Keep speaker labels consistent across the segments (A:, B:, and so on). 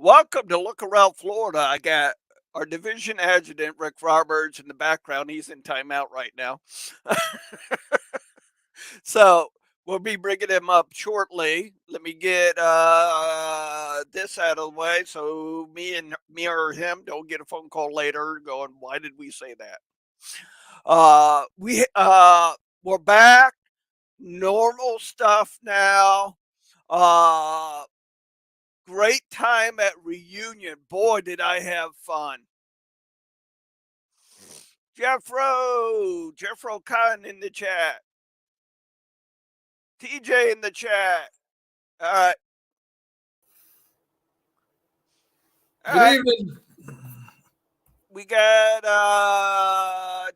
A: Welcome to Look Around Florida. I got our division adjutant, Rick Roberts, in the background. He's in timeout right now. So we'll be bringing him up shortly. Let me get this out of the way so me or him don't get a phone call later going, why did we say that? We're back. Normal stuff now. Uh Great time at reunion. Boy, did I have fun. Jeffro Khan in the chat. TJ in the chat. All right. All
B: Good
A: right.
B: evening.
A: We got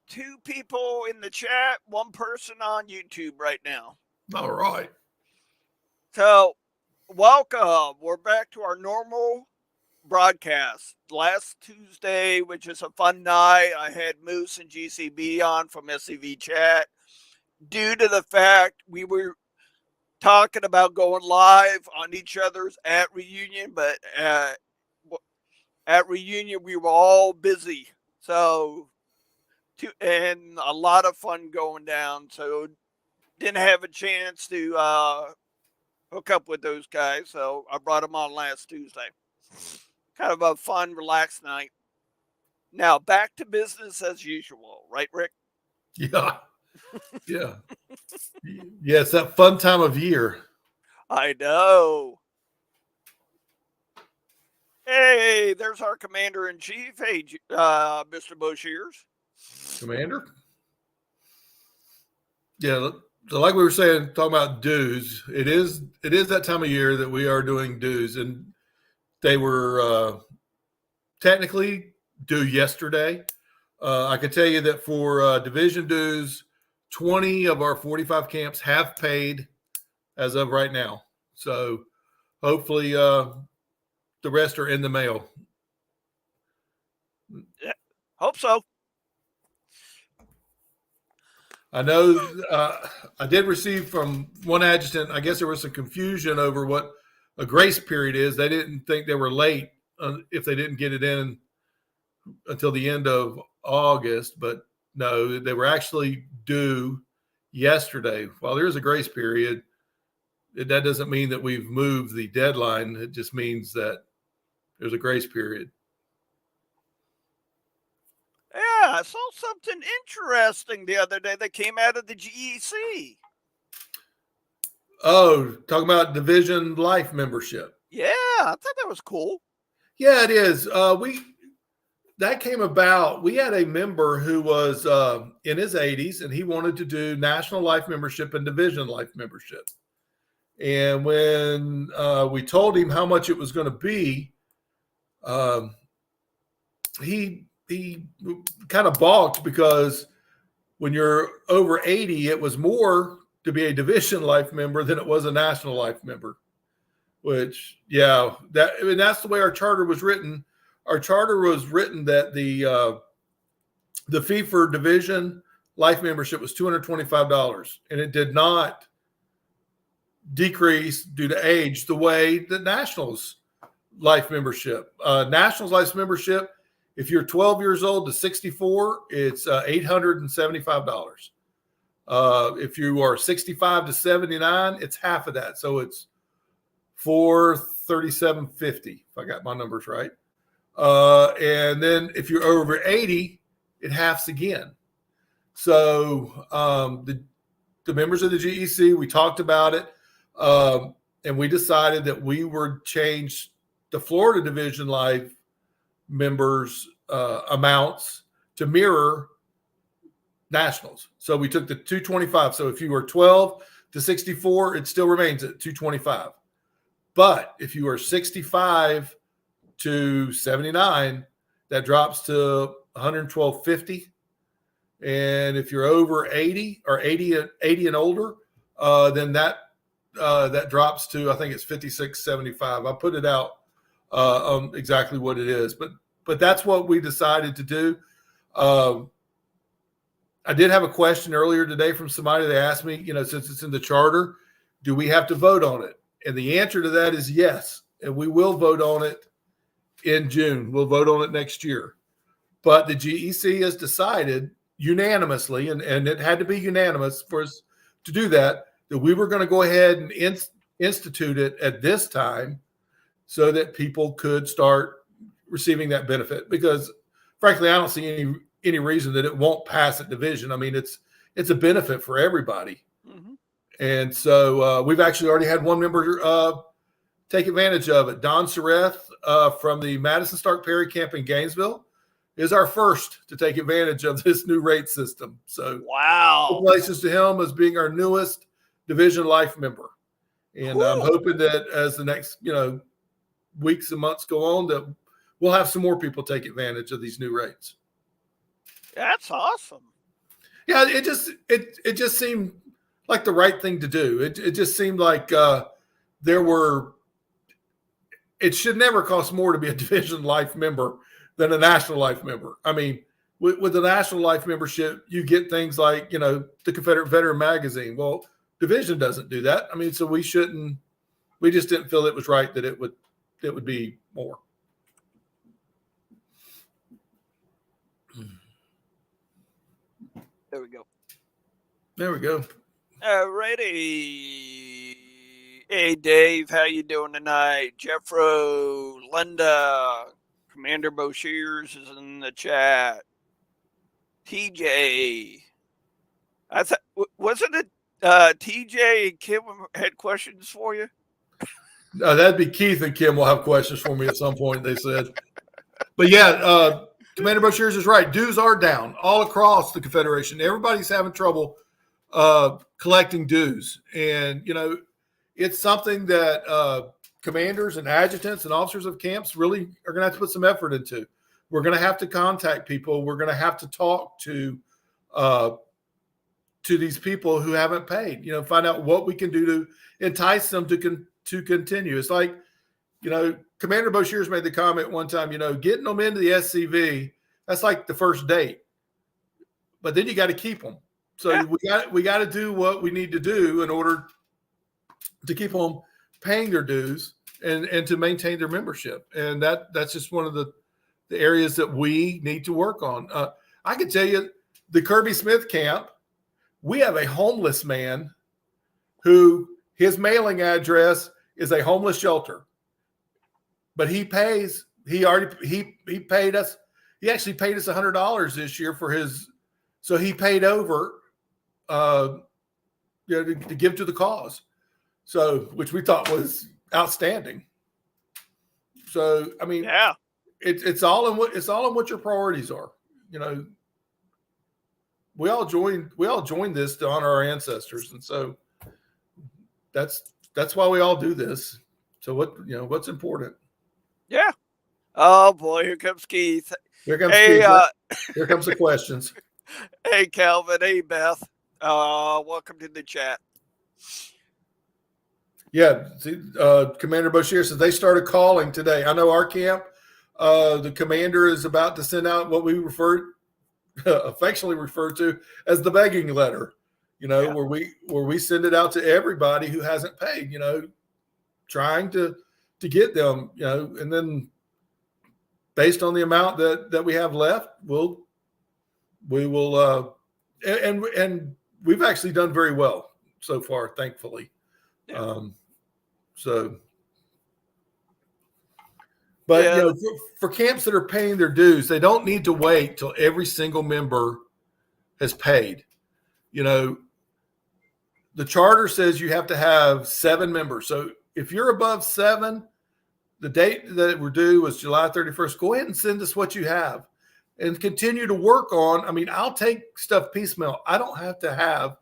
A: two people in the chat, one person on YouTube right now.
B: All right.
A: So, welcome. We're back to our normal broadcast. Last Tuesday, which is a fun night, I had Moose and GCB on from SCV Chat. Due to the fact we were talking about going live on each other's at reunion, but at reunion we were all busy, and a lot of fun going down. So didn't have a chance to hook up with those guys. So I brought them on last Tuesday. Kind of a fun, relaxed night. Now back to business as usual, right, Rick?
B: Yeah. Yeah. Yeah, it's that fun time of year.
A: I know. Hey, there's our commander in chief. Hey, Mr. Boshears.
B: Commander? Yeah, like we were saying, talking about dues, it is that time of year that we are doing dues, and they were technically due yesterday. I can tell you that for division dues, 20 of our 45 camps have paid as of right now. So hopefully the rest are in the mail.
A: Yeah, hope so.
B: I know I did receive from one adjutant, I guess there was some confusion over what a grace period is. They didn't think they were late if they didn't get it in until the end of August, but no, they were actually due yesterday. While there is a grace period, that doesn't mean that we've moved the deadline. It just means that there's a grace period.
A: Yeah, I saw something interesting the other day that came out of the GEC.
B: Oh, talking about division life membership.
A: Yeah, I thought that was cool.
B: Yeah, it is. That came about. We had a member who was in his 80s, and he wanted to do national life membership and division life membership. And when we told him how much it was going to be, he kind of balked, because when you're over 80, it was more to be a division life member than it was a national life member. Which, yeah, that's the way our charter was written. Our charter was written that the fee for division life membership was $225, and it did not decrease due to age the way that Nationals life membership. Nationals life membership, if you're 12 years old to 64, it's $875. If you are 65 to 79, it's half of that, so it's $437.50 if I got my numbers right. And then if you're over 80, it halves again. So the members of the GEC, we talked about it, and we decided that we would change the Florida Division Life members' amounts to mirror Nationals. So we took the 225. So if you were 12 to 64, it still remains at 225. But if you are 65 to 79, that drops to $112.50. And if you're over 80 or 80 and older, then that drops to, I think it's $56.75. I put it out on exactly what it is, but that's what we decided to do. I did have a question earlier today from somebody. They asked me, since it's in the charter, do we have to vote on it? And the answer to that is yes. And we will vote on it in June. We'll vote on it next year. But the GEC has decided unanimously, and it had to be unanimous for us to do that we were going to go ahead and institute it at this time so that people could start receiving that benefit. Because frankly, I don't see any reason that it won't pass at division. I mean, it's a benefit for everybody. Mm-hmm. And so we've actually already had one member take advantage of it. Don Sareth from the Madison Stark Perry camp in Gainesville is our first to take advantage of this new rate system. So
A: wow,
B: congratulations to him as being our newest Division Life member. And I'm hoping that as the next, weeks and months go on, that we'll have some more people take advantage of these new rates.
A: That's awesome.
B: Yeah, it just seemed like the right thing to do. It just seemed like it should never cost more to be a Division Life member than a National Life member. I mean, with the National Life membership, you get things like, the Confederate Veteran Magazine. Well, Division doesn't do that. I mean, so we just didn't feel it was right that it would be more.
A: There we go.
B: There we go.
A: Alrighty. Hey, Dave, how you doing tonight? Jeffro, Linda, Commander Boshears is in the chat. TJ. Wasn't it TJ and Kim had questions for you?
B: No, that'd be Keith and Kim will have questions for me at some point, they said. But yeah, Commander Boshears is right. Dues are down all across the Confederation. Everybody's having trouble collecting dues. And, it's something that commanders and adjutants and officers of camps really are going to have to put some effort into. We're going to have to contact people. We're going to have to talk to these people who haven't paid, find out what we can do to entice them to continue. It's like, Commander Boshears made the comment one time, getting them into the SCV, that's like the first date, but then you got to keep them. So we got to do what we need to do in order to keep them paying their dues and to maintain their membership. And that's just one of the areas that we need to work on. I can tell you the Kirby Smith camp, we have a homeless man who his mailing address is a homeless shelter, but he paid us. He actually paid us $100 this year for his, so he paid over, to give to the cause. So, which we thought was outstanding. So, I mean,
A: yeah,
B: it's all in what your priorities are. We all joined this to honor our ancestors, and so that's why we all do this. So what's important?
A: Yeah. Oh boy, here comes Keith.
B: Here comes Keith. Here comes the questions.
A: Hey Calvin. Hey Beth. Welcome to the chat.
B: Yeah, Commander Boshear says they started calling today. I know our camp, the commander is about to send out what we affectionately refer to as the begging letter, where we send it out to everybody who hasn't paid, trying to get them, and then based on the amount that we have left, we will, and we've actually done very well so far, thankfully. Yeah. But for camps that are paying their dues, they don't need to wait till every single member has paid. The charter says you have to have 7 members. So if you're above 7, the date that we're due was July 31st. Go ahead and send us what you have and continue to work on. I mean, I'll take stuff piecemeal. I don't have to have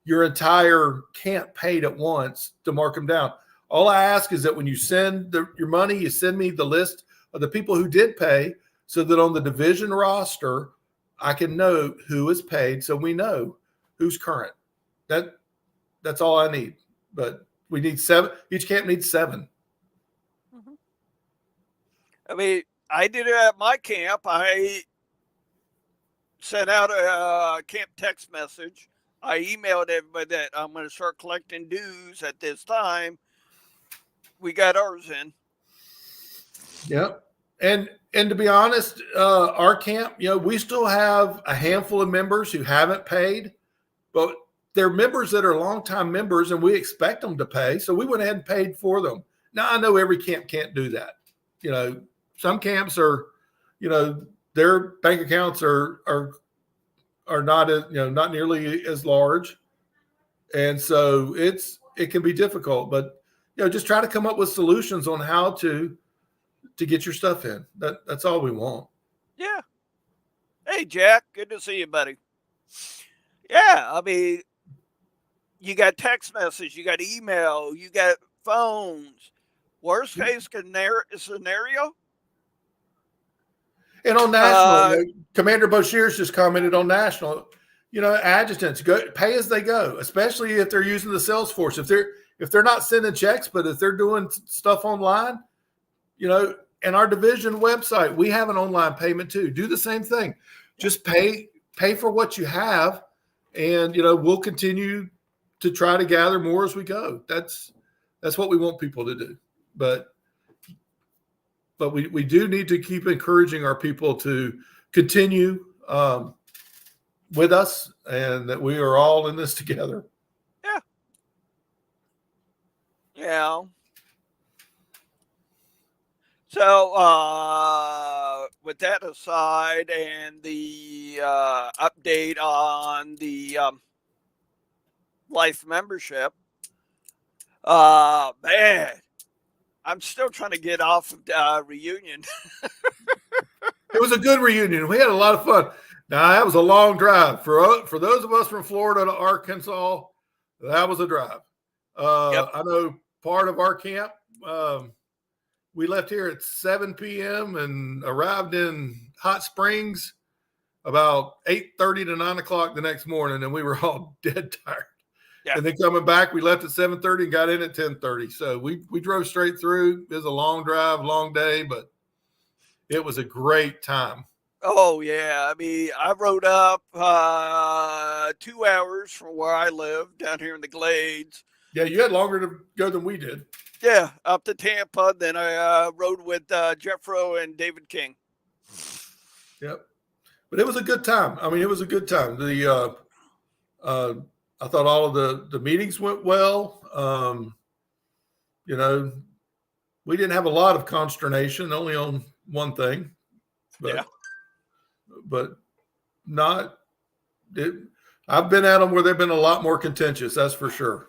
B: your entire camp paid at once to mark them down. All I ask is that when you send your money, you send me the list of the people who did pay so that on the division roster, I can know who is paid so we know who's current. That's all I need. But we need 7. Each camp needs 7.
A: Mm-hmm. I mean, I did it at my camp. I sent out a camp text message. I emailed everybody that I'm going to start collecting dues at this time. We got ours in.
B: Yep. And to be honest, our camp, we still have a handful of members who haven't paid, but they're members that are longtime members, and we expect them to pay. So we went ahead and paid for them. Now I know every camp can't do that. Some camps are, their bank accounts are not as, not nearly as large, and so it can be difficult. But just try to come up with solutions on how to get your stuff in. That's all we want.
A: Yeah. Hey, Jack, good to see you, buddy. Yeah, I mean, you got text message, you got email, you got phones. Worst case scenario.
B: And on national, Commander Bashir's just commented on national. Adjutants pay as they go, especially if they're using the Salesforce. If they're not sending checks, but if they're doing stuff online, and our division website, we have an online payment too. Do the same thing. Just pay for what you have, and we'll continue to try to gather more as we go. That's what we want people to do. But we do need to keep encouraging our people to continue with us, and that we are all in this together.
A: Yeah. Yeah. So, with that aside, and the update on the life membership, man, I'm still trying to get off of reunion.
B: It was a good reunion. We had a lot of fun. Now, that was a long drive. For those of us from Florida to Arkansas, that was a drive.
A: Yep.
B: I know part of our camp, we left here at 7 p.m. and arrived in Hot Springs about 8:30 to 9 o'clock the next morning, and we were all dead tired. Yeah. And then coming back, we left at 7:30 and got in at 10:30. So we drove straight through. It was a long drive, long day, but it was a great time.
A: Oh, yeah. I mean, I rode up 2 hours from where I live down here in the Glades.
B: Yeah, you had longer to go than we did.
A: Yeah, up to Tampa. Then I rode with Jeffro and David King.
B: Yep. But it was a good time. I mean, it was a good time. I thought all of the meetings went well. We didn't have a lot of consternation, only on one thing. But,
A: yeah.
B: But not it. I've been at them where they've been a lot more contentious. That's for sure.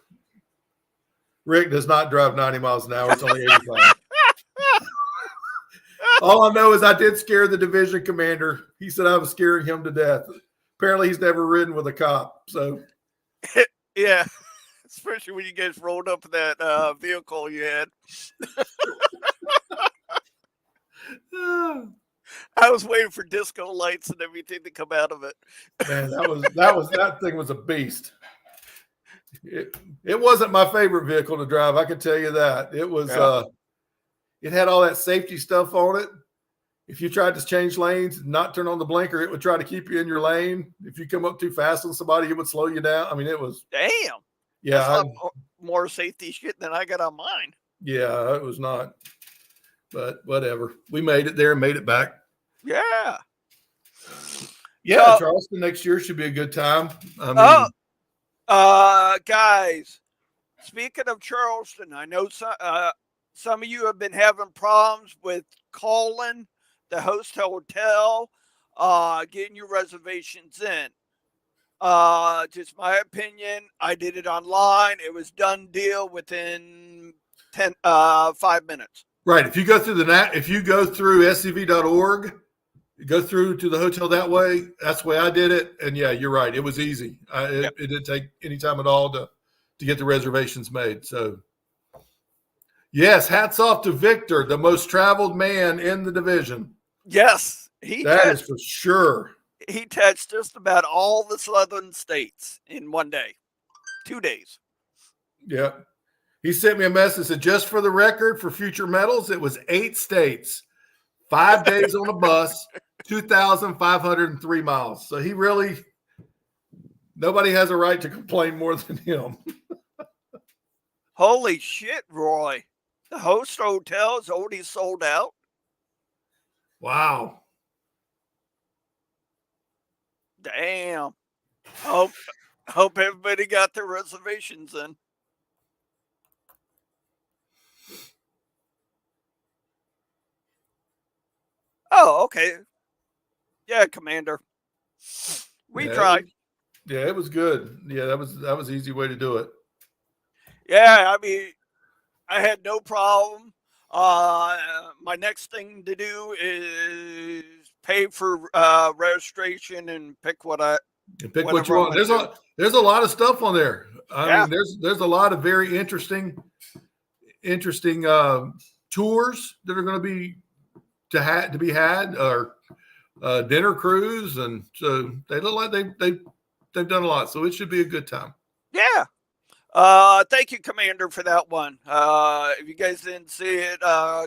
B: Rick does not drive 90 miles an hour. It's only 85. All I know is I did scare the division commander. He said I was scaring him to death. Apparently, he's never ridden with a cop. So,
A: yeah, especially when you guys rolled up that vehicle you had. I was waiting for disco lights and everything to come out of it.
B: Man, that thing was a beast. It wasn't my favorite vehicle to drive. I can tell you that. It was. Yeah. It had all that safety stuff on it. If you tried to change lanes and not turn on the blinker, it would try to keep you in your lane. If you come up too fast on somebody, it would slow you down. I mean, it was.
A: Damn.
B: Yeah.
A: More safety shit than I got on mine.
B: Yeah, it was not. But whatever. We made it there and made it back.
A: Yeah.
B: Yeah, Charleston next year should be a good time. I
A: mean, guys, speaking of Charleston, I know some of you have been having problems with calling the host hotel, getting your reservations in. Just my opinion, I did it online. It was done deal within 5 minutes.
B: Right. If you go through scv.org, go through to the hotel that way. That's the way I did it. And yeah, you're right. It was easy. It didn't take any time at all to get the reservations made. So yes, hats off to Victor, the most traveled man in the division.
A: Yes.
B: That is for sure.
A: He touched just about all the southern states in 1 day, 2 days.
B: Yeah. He sent me a message that just for the record, for future medals, it was 8 states, 5 days on a bus, 2,503 miles. So nobody has a right to complain more than him.
A: Holy shit, Roy. The host hotel is already sold out.
B: Wow.
A: Damn. Hope everybody got their reservations in. Oh, okay. Yeah, Commander. We tried.
B: It was good. Yeah, that was an easy way to do it.
A: Yeah, I mean, I had no problem. My next thing to do is pay for registration and pick
B: And pick what you
A: whatever I
B: want.
A: want to do.
B: There's a lot of stuff on there. I
A: Yeah.
B: mean, there's a lot of very interesting tours that are going to be to be had, or dinner cruise, and so they look like they've done a lot. So it should be a good time.
A: Yeah. Thank you, Commander, for that one. If you guys didn't see it,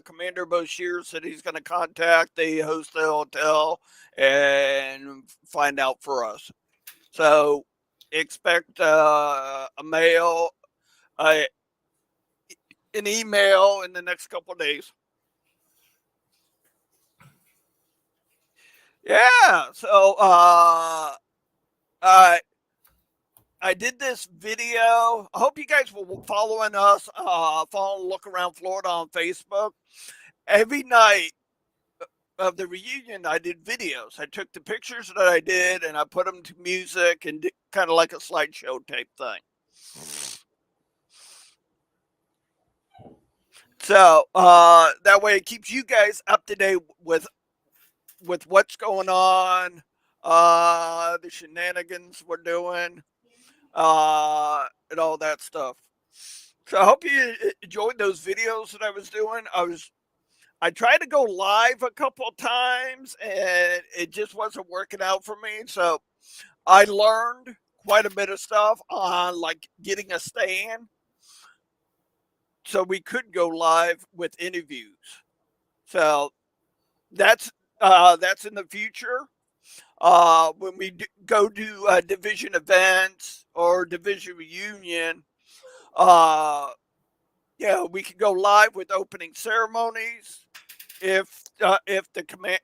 A: Commander Bashir said he's going to contact the host of the hotel and find out for us. So expect a mail, an email in the next couple of days. Yeah. So I did this video. I hope you guys will following us, follow Look Around Florida on Facebook. Every night of the reunion, I did videos. I took the pictures that I did and I put them to music and did kind of like a slideshow type thing. So that way it keeps you guys up to date with what's going on, the shenanigans we're doing, and all that stuff. So I hope you enjoyed those videos that I was doing. I tried to go live a couple of times and it just wasn't working out for me. So I learned quite a bit of stuff on like getting a stand so we could go live with interviews. So that's in the future. When we go to division events or division reunion, yeah, we can go live with opening ceremonies if the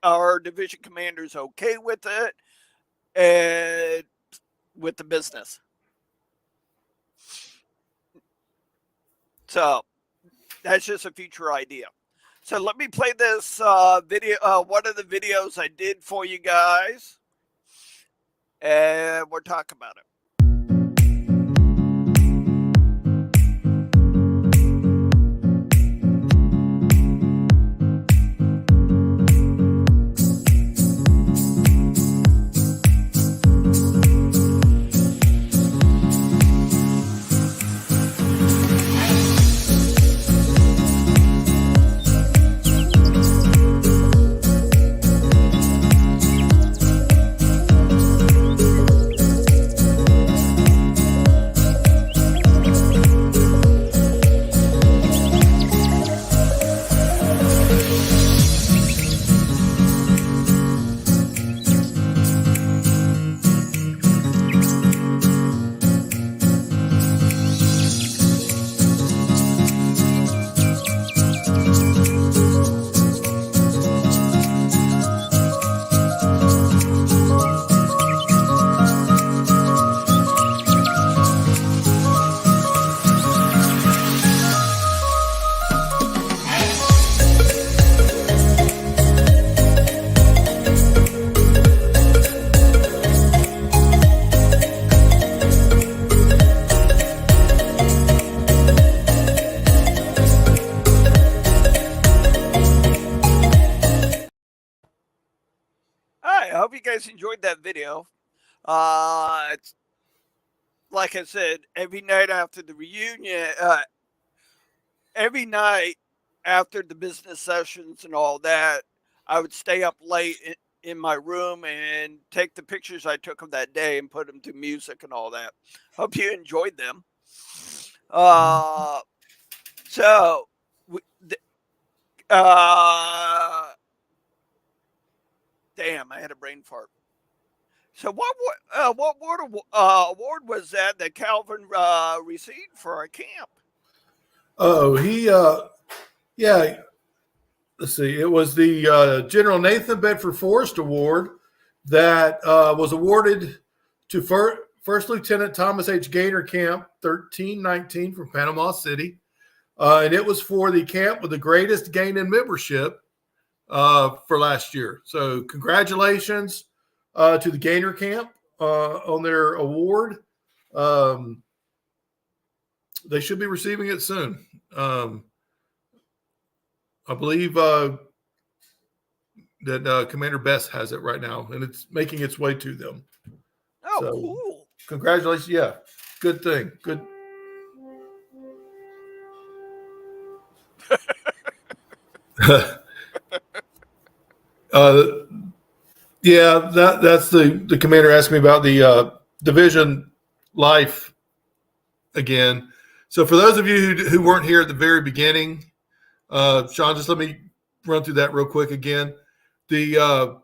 A: our division commander is okay with it and with the business. So that's just a future idea. So let me play this video, one of the videos I did for you guys, and we'll talk about it. I hope you guys enjoyed that video. It's like I said, every night after the reunion, every night after the business sessions and all that, I would stay up late in my room and take the pictures I took of that day and put them to music and all that. Hope you enjoyed them. So, damn, I had a brain fart. So what award was that Calvin received for our camp?
B: Oh, he yeah, let's see, it was the General Nathan Bedford Forrest Award that was awarded to First Lieutenant Thomas H. Gaynor Camp 1319 from Panama City. And it was for the camp with the greatest gain in membership for last year. So congratulations to the Gaynor Camp on their award. They should be receiving it soon. I believe that Commander Best has it right now, and it's making its way to them.
A: Oh,
B: So,
A: cool.
B: Congratulations. Yeah, good thing. Good. Yeah, that's the commander asked me about the division life again. So for those of you who weren't here at the very beginning, Sean, just let me run through that real quick again. The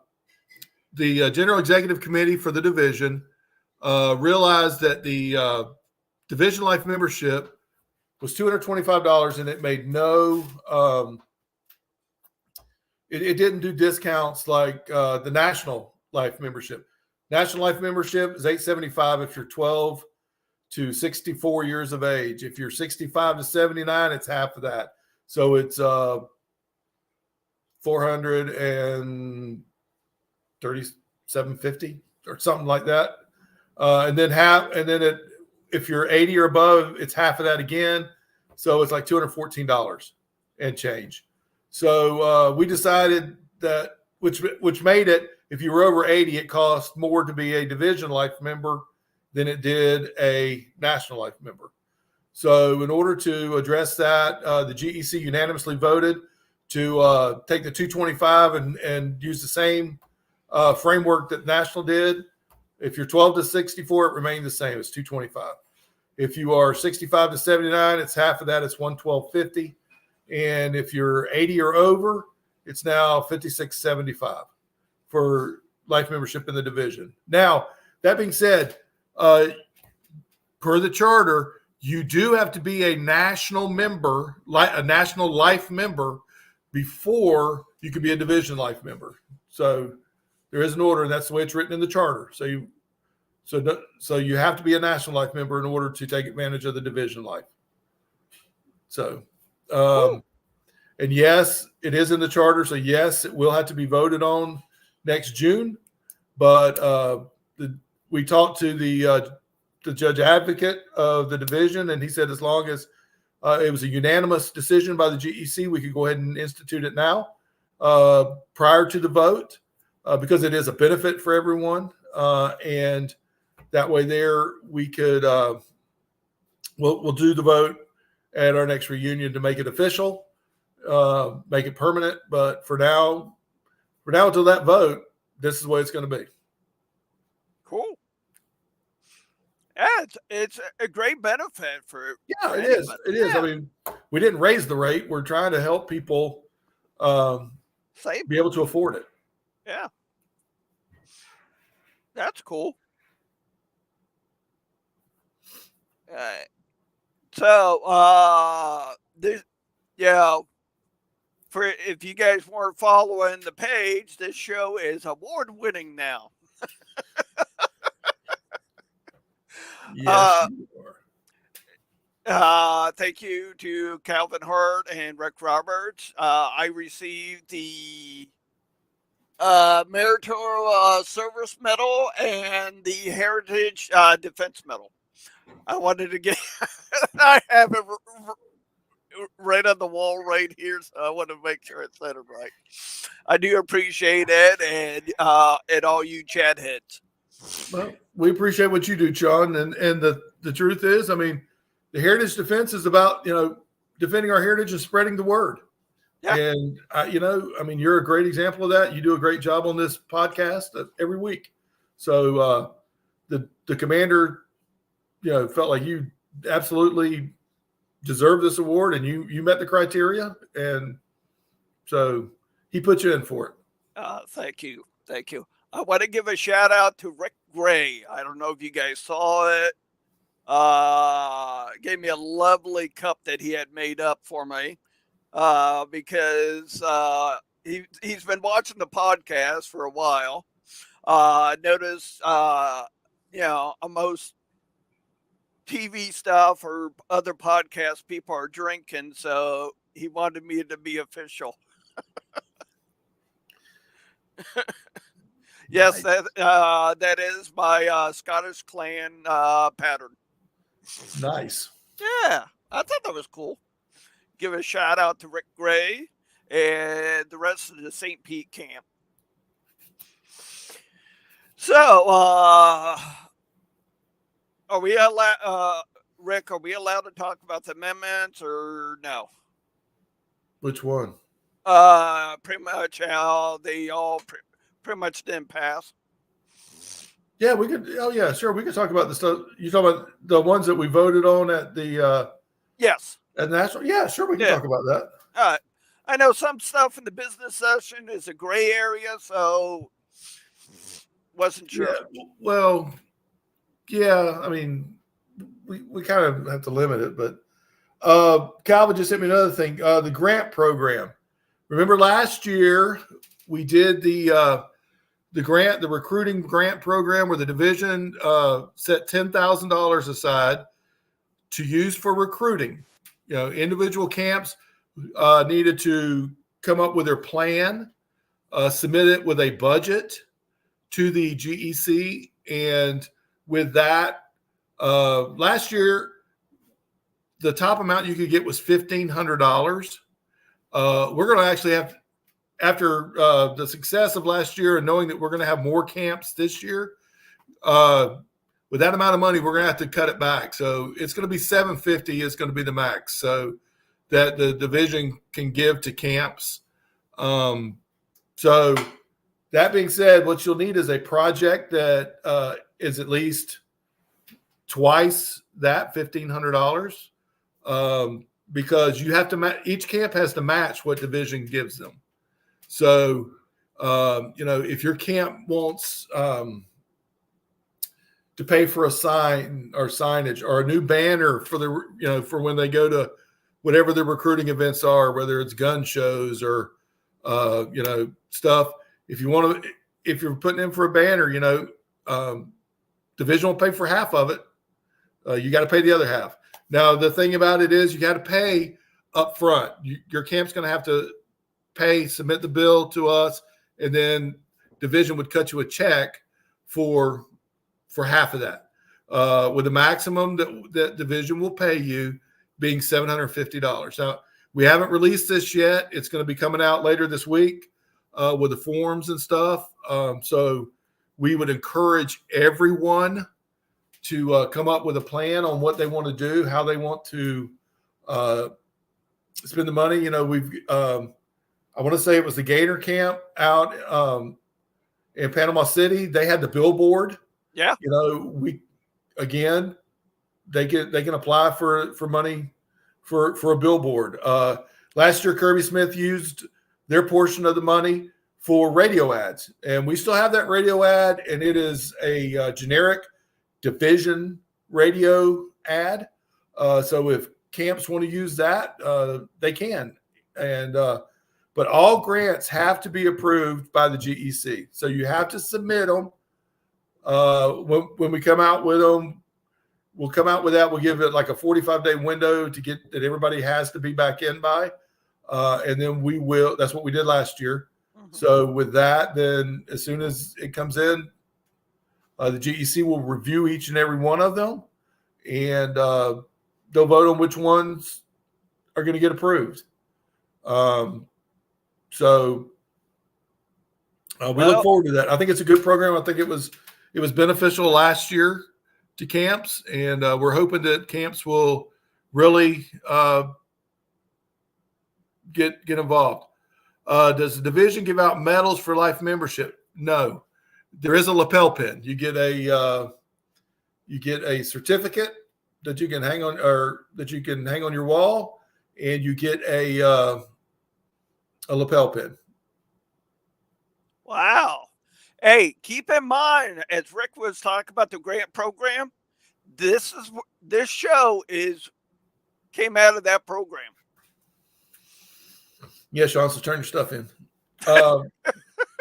B: General Executive Committee for the division realized that the division life membership was $225, and it made no it didn't do discounts like the national life membership. National life membership is $875 if you're 12 to 64 years of age. If you're 65 to 79, it's half of that. So it's $437.50 or something like that. If you're 80 or above, it's half of that again. So it's like $214 and change. So we decided that, which made it, if you were over 80, it cost more to be a division life member than it did a national life member. So in order to address that, the GEC unanimously voted to take the 225 and use the same framework that national did. If you're 12 to 64, it remained the same. It's 225. If you are 65 to 79, it's half of that. It's 112.50. And if you're 80 or over, it's now $56.75 for life membership in the division. Now, that being said, per the charter, you do have to be a national member, a national life member, before you can be a division life member. So there is an order, and that's the way it's written in the charter. So you have to be a national life member in order to take advantage of the division life. So. And yes, it is in the charter. So yes, it will have to be voted on next June. But we talked to the judge advocate of the division, and he said as long as it was a unanimous decision by the GEC, we could go ahead and institute it now prior to the vote because it is a benefit for everyone. And that way there we could we'll do the vote at our next reunion to make it official, make it permanent. But for now until that vote, this is the way it's going to be.
A: Cool. Yeah, it's a great benefit for
B: it is. It is. I mean, we didn't raise the rate. We're trying to help people be able to afford it.
A: Yeah. That's cool. All right. So for if you guys weren't following the page, this show is award winning now.
B: Yes, you
A: are. Thank you to Calvin Hurt and Rick Roberts. I received the Meritorious Service Medal and the Heritage Defense Medal. I wanted to get, I have it right on the wall right here, so I want to make sure it's set up right. I do appreciate it, and all you Chad heads.
B: Well, we appreciate what you do, Sean, and the truth is, I mean, the Heritage Defense is about defending our heritage and spreading the word. Yeah. And I mean, you're a great example of that. You do a great job on this podcast every week. So the commander, felt like you absolutely deserve this award, and you met the criteria, and so he put you in for it.
A: Thank you. I want to give a shout out to Rick Gray. I don't know if you guys saw it. Gave me a lovely cup that he had made up for me, because he's been watching the podcast for a while. Notice, most TV stuff or other podcasts, people are drinking, so he wanted me to be official. Yes,
B: Nice.
A: that is my Scottish clan pattern.
B: Nice.
A: Yeah, I thought that was cool. Give a shout out to Rick Gray and the rest of the St. Pete camp. So, are we allowed, Rick? Are we allowed to talk about the amendments or no?
B: Which one?
A: Pretty much how they all pretty much didn't pass.
B: Yeah, we could. Oh, yeah, sure. We could talk about the stuff. You talking about the ones that we voted on at the
A: Yes.
B: at national? Yeah, sure. We can
A: Yeah.
B: talk about that.
A: I know some stuff in the business session is a gray area, so wasn't sure.
B: Yeah. Well, yeah. I mean, we kind of have to limit it, but Calvin just sent me another thing. The grant program. Remember last year we did the recruiting grant program where the division set $10,000 aside to use for recruiting. Individual camps needed to come up with their plan, submit it with a budget to the GEC, and with that, last year the top amount you could get was $1,500. We're going to actually have, after the success of last year and knowing that we're going to have more camps this year, with that amount of money, we're going to have to cut it back. So it's going to be $750 is going to be the max, so that the division can give to camps. So that being said, what you'll need is a project that is at least twice that $1,500, because you have to each camp has to match what division gives them. So, if your camp wants to pay for a sign or signage or a new banner for for when they go to whatever the recruiting events are, whether it's gun shows or, stuff. If you're putting in for a banner, division will pay for half of it. You got to pay the other half. Now, the thing about it is you got to pay up front. Your camp's going to have to submit the bill to us, and then division would cut you a check for half of that, with the maximum that division will pay you being $750. Now, we haven't released this yet. It's going to be coming out later this week with the forms and stuff. So we would encourage everyone to come up with a plan on what they want to do, how they want to spend the money. I want to say it was the Gator Camp out in Panama City. They had the billboard.
A: Yeah.
B: They can apply for money for a billboard. Last year, Kirby Smith used their portion of the money for radio ads, and we still have that radio ad, and it is a generic division radio ad. So if camps want to use that, they can. And but all grants have to be approved by the GEC. So you have to submit them. When we come out with them, we'll come out with that. We'll give it like a 45-day window to get that everybody has to be back in by. And then we will. That's what we did last year. Mm-hmm. So with that, then as soon as it comes in, the GEC will review each and every one of them, and they'll vote on which ones are going to get approved. So we look forward to that. I think it's a good program. I think it was beneficial last year to camps, and we're hoping that camps will really get involved. Does the division give out medals for life membership? No. There is a lapel pin. You get a certificate that you can hang on your wall, and you get a lapel pin.
A: Wow. Hey, keep in mind, as Rick was talking about the grant program, this show came out of that program.
B: Yeah, Sean, so turn your stuff in.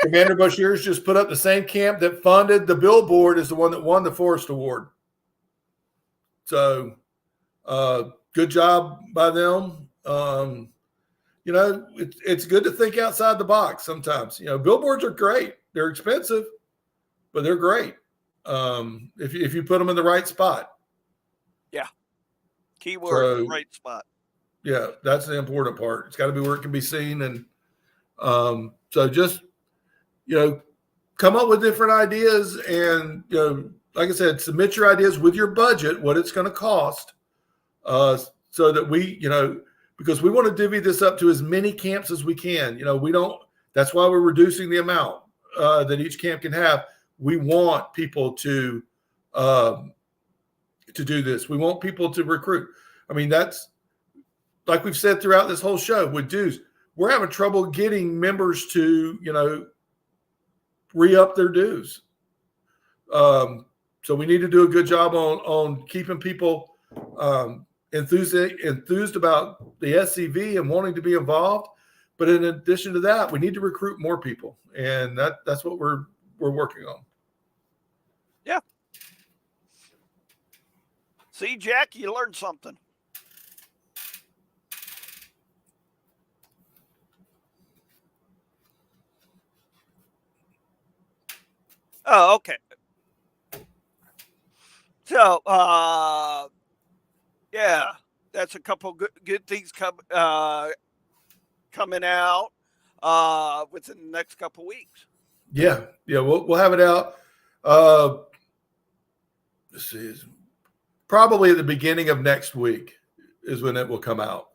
B: Commander Bashir's just put up the same camp that funded the billboard is the one that won the Forest Award. So good job by them. It's good to think outside the box sometimes. Billboards are great. They're expensive, but they're great if you put them in the right spot.
A: Yeah. Keyword, right spot.
B: Yeah, that's the important part. It's got to be where it can be seen. And so just, come up with different ideas and, like I said, submit your ideas with your budget, what it's going to cost, so that we, because we want to divvy this up to as many camps as we can. That's why we're reducing the amount that each camp can have. We want people to do this. We want people to recruit. I mean, that's like we've said throughout this whole show with dues. We're having trouble getting members to, re-up their dues. So we need to do a good job on keeping people enthused about the SCV and wanting to be involved. But in addition to that, we need to recruit more people, and that's what we're working on.
A: Yeah. See, Jack, you learned something. Oh, okay. So, yeah, that's a couple good things coming out within the next couple weeks.
B: Yeah, we'll have it out. Let's see, probably at the beginning of next week is when it will come out.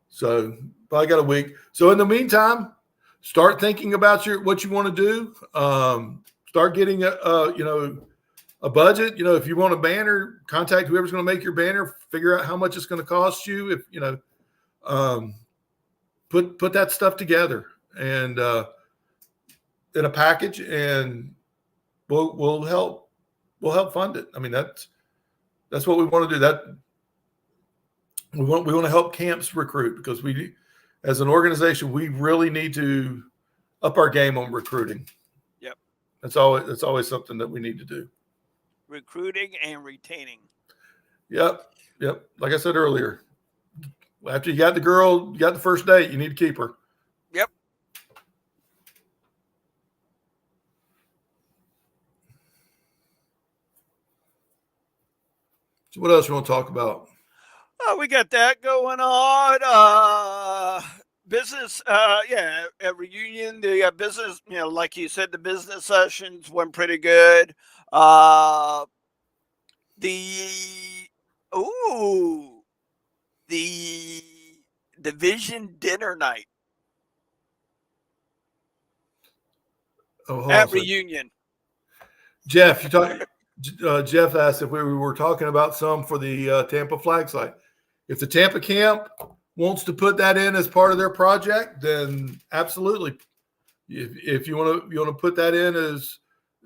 B: So probably got a week. So in the meantime, start thinking about what you want to do. Start getting a budget. If you want a banner, contact whoever's going to make your banner. Figure out how much it's going to cost you. If put that stuff together and in a package, and we'll help fund it. I mean, that's what we want to do. That we want to help camps recruit, because we, as an organization, we really need to up our game on recruiting.
A: Yep.
B: That's always something that we need to do.
A: Recruiting and retaining.
B: Yep. Like I said earlier, after you got the girl, you got the first date, you need to keep her.
A: Yep.
B: So what else you want to talk about?
A: We got that going on. Business, a reunion. The business, like you said, the business sessions went pretty good. The division dinner night at reunion.
B: Jeff, Jeff asked if we were talking about some for the Tampa flag site. If the Tampa camp wants to put that in as part of their project, then absolutely. If you want to put that in as,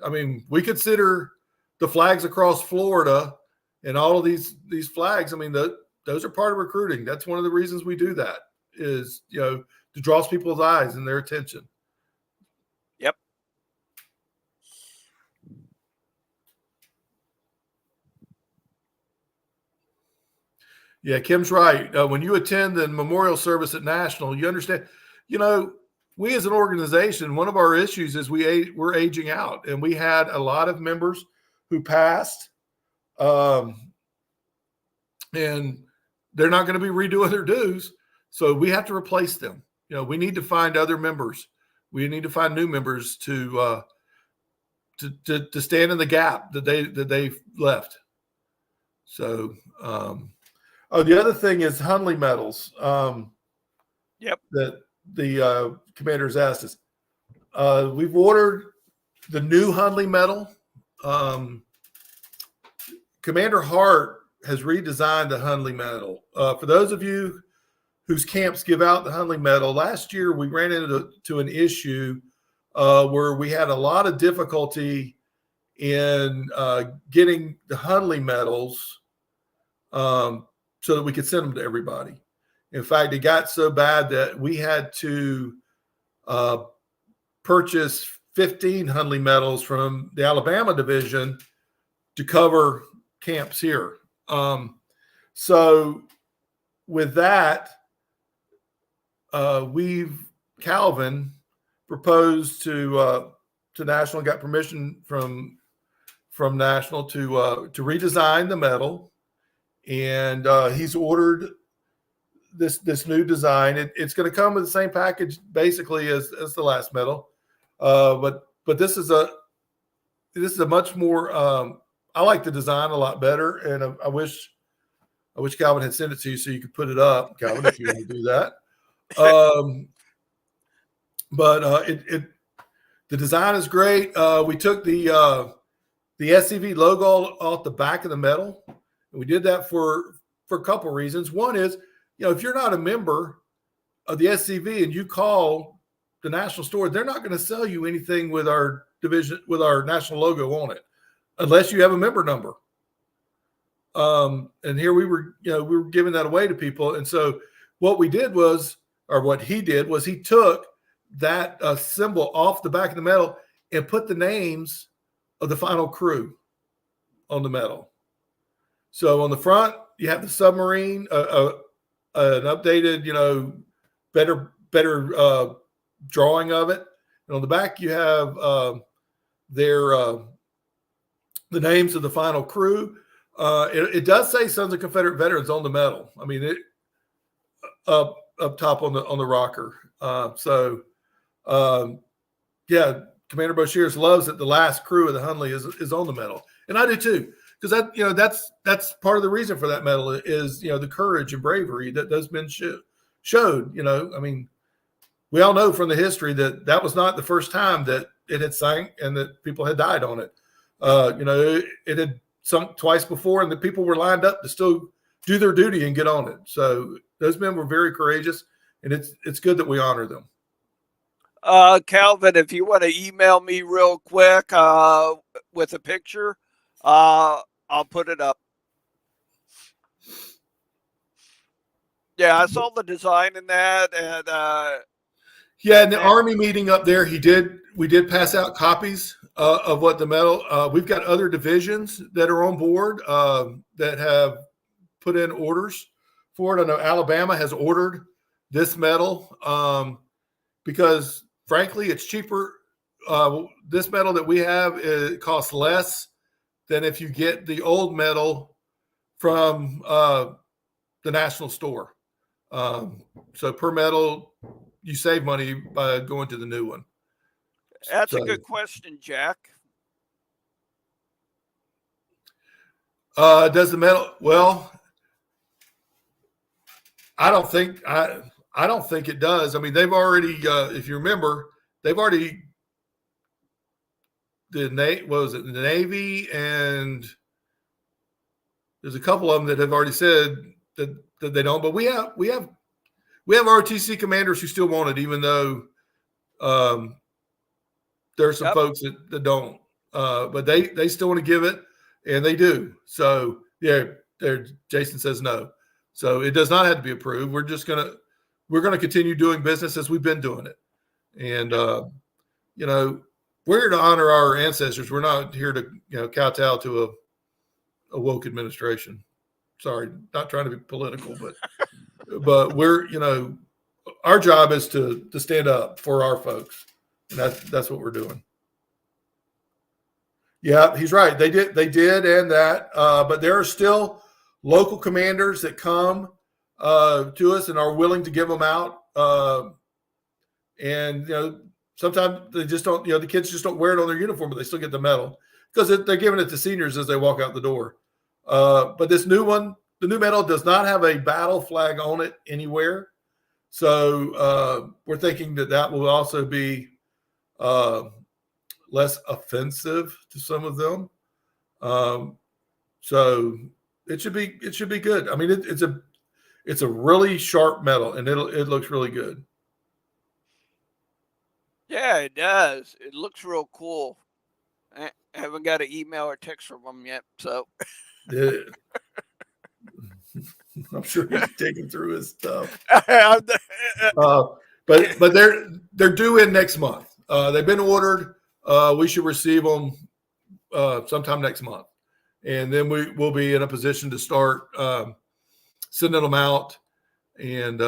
B: I mean, we consider the flags across Florida and all of these flags. I mean, those are part of recruiting. That's one of the reasons we do that, is, to draw people's eyes and their attention.
A: Yep.
B: Yeah, Kim's right. When you attend the memorial service at National, you understand, we as an organization, one of our issues is we're aging out, and we had a lot of members who passed, and they're not going to be redoing their dues. So we have to replace them. We need to find other members. We need to find new members to stand in the gap that they left. So, the other thing is Hundley medals.
A: Yep.
B: That the commanders asked us. We've ordered the new Hundley medal. Commander Hart has redesigned the Hundley medal. For those of you whose camps give out the Hundley medal, last year we ran into an issue where we had a lot of difficulty in getting the Hundley medals so that we could send them to everybody. In fact, it got so bad that we had to purchase 15 Hundley medals from the Alabama division to cover camps here. So with that, Calvin proposed to National, got permission from National to redesign the medal, and he's ordered this new design. It's going to come with the same package basically as the last medal, but this is a much more. I like the design a lot better, and I wish Calvin had sent it to you so you could put it up, Calvin, if you want to do that. But the design is great. We took the SCV logo off the back of the medal. And we did that for a couple of reasons. One is, if you're not a member of the SCV and you call the National store, they're not going to sell you anything with our division, with our National logo on it, unless you have a member number. And here we were giving that away to people. And so what he did was he took that symbol off the back of the medal and put the names of the final crew on the medal. So on the front, you have the submarine, an updated, better drawing of it. And on the back, you have the names of the final crew. It does say Sons of Confederate Veterans on the medal. I mean, it up top on the rocker. Commander Boshears loves that the last crew of the Hundley is on the medal, and I do too, because that's part of the reason for that medal is the courage and bravery that those men showed. I mean, we all know from the history that was not the first time that it had sank and that people had died on it. It had sunk twice before, and the people were lined up to still do their duty and get on it. So those men were very courageous, and it's good that we honor them.
A: Calvin, if you want to email me real quick with a picture, I'll put it up. Yeah, I saw the design in that, and
B: in the Army meeting up there, we did pass out copies of what the medal. We've got other divisions that are on board that have put in orders for it. I know Alabama has ordered this medal because, frankly, it's cheaper. This medal that we have, it costs less than if you get the old medal from the National store. So per medal, you save money by going to the new one.
A: That's a good question, Jack.
B: Does the medal? Well, I don't think it does. I mean, they've already, if you remember, the Navy, and there's a couple of them that have already said that they don't. But we have ROTC commanders who still want it, even though there are some folks that don't. But they still want to give it, and they do. So Jason says no. So it does not have to be approved. We're gonna continue doing business as we've been doing it, and we're here to honor our ancestors. We're not here to kowtow to a woke administration. Sorry, not trying to be political, but we're our job is to stand up for our folks, and that's what we're doing. Yeah, he's right. They did, and that. But there are still local commanders that come to us and are willing to give them out. And sometimes they just don't. The kids just don't wear it on their uniform, but they still get the medal because they're giving it to seniors as they walk out the door. But this new one, the new medal, does not have a battle flag on it anywhere. So we're thinking that will also be less offensive to some of them. So it should be good. I mean, it's a really sharp medal, and it looks really good.
A: Yeah, it does. It looks real cool. I haven't got an email or text from them yet, so.
B: I'm sure he's digging through his stuff.
A: Uh,
B: But they're due in next month. They've been ordered. We should receive them sometime next month, and then we will be in a position to start sending them out. And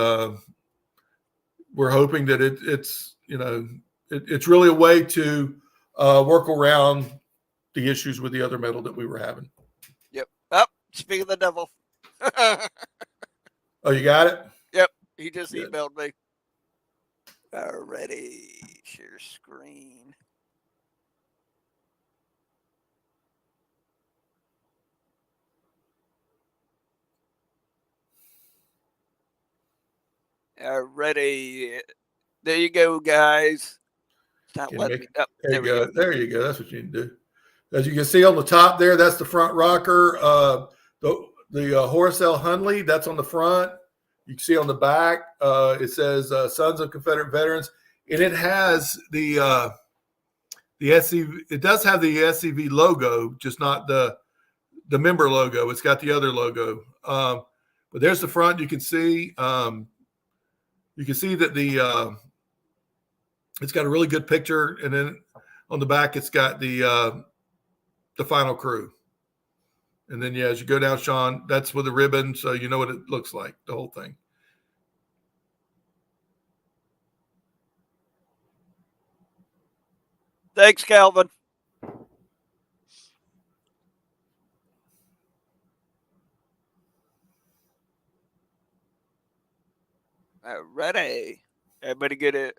B: we're hoping that it's really a way to work around the issues with the other metal that we were having.
A: Yep. Oh, speaking of the devil.
B: Oh, you got it?
A: Yep. He just
B: Good.
A: emailed me. Already. Share screen. Already. There you go, guys. It's not letting me. Oh,
B: there you go. There you go. That's what you need to do. As you can see on the top there, that's the front rocker. The Horace L. Hundley, that's on the front. You can see on the back, it says Sons of Confederate Veterans, and it has the SCV. It does have the SCV logo, just not the member logo. It's got the other logo. But there's the front. You can see that it's got a really good picture, and then on the back, it's got the final crew. And then, as you go down, Sean, that's with the ribbon, so you know what it looks like, the whole thing.
A: Thanks, Calvin. Ready. Everybody get it.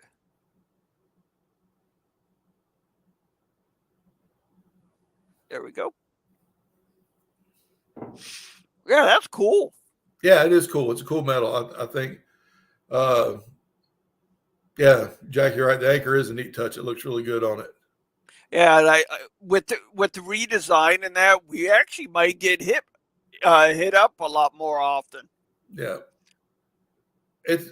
A: There we go. Yeah, that's cool.
B: Yeah, it is cool. It's a cool medal. I think. Yeah, Jack, you're right. The anchor is a neat touch. It looks really good on it.
A: Yeah, and I with the redesign and that, we actually might get hit up a lot more often.
B: Yeah. It's,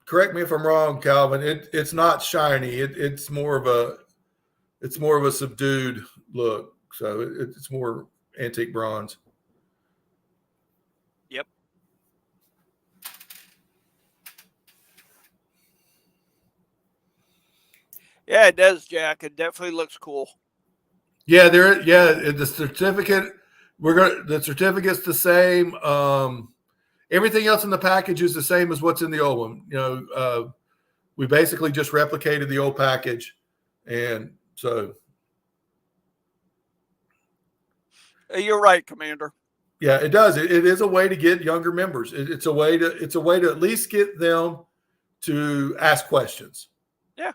B: correct me if I'm wrong, Calvin. It's not shiny. It's more of a subdued look. So it's more antique bronze.
A: Yep. Yeah, it does, Jack. It definitely looks cool.
B: Yeah, the certificate. The certificate's the same. Everything else in the package is the same as what's in the old one. We basically just replicated the old package, and so.
A: You're right, Commander.
B: Yeah, it does. It is a way to get younger members. It's a way to at least get them to ask questions.
A: Yeah.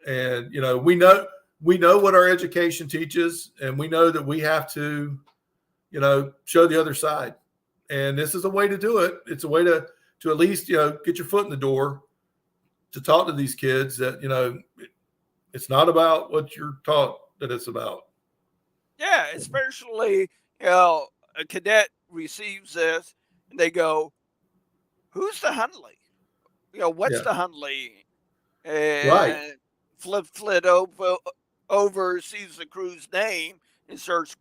B: And we know what our education teaches, and we know that we have to, show the other side. And this is a way to do it. It's a way to at least, get your foot in the door to talk to these kids that, it's not about what you're taught that it's about.
A: Yeah, especially, a cadet receives this and they go, "Who's the Hundley? What's the Hundley?" And
B: right.
A: flip over, sees the crew's name and starts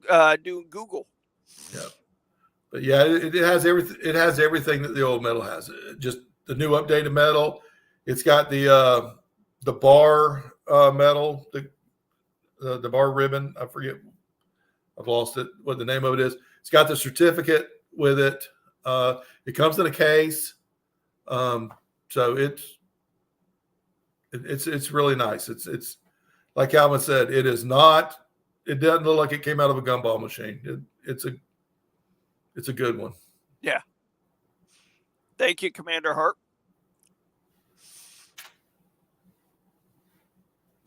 A: doing Google.
B: Yeah. But yeah, it has everything. It has everything that the old medal has. Just the new updated medal. It's got the bar medal, the bar ribbon. I forget. I've lost it. What the name of it is. It's got the certificate with it. It comes in a case. So it's really nice. It's like Calvin said. It is not. It doesn't look like it came out of a gumball machine. It's a good one.
A: Yeah. Thank you, Commander Hart.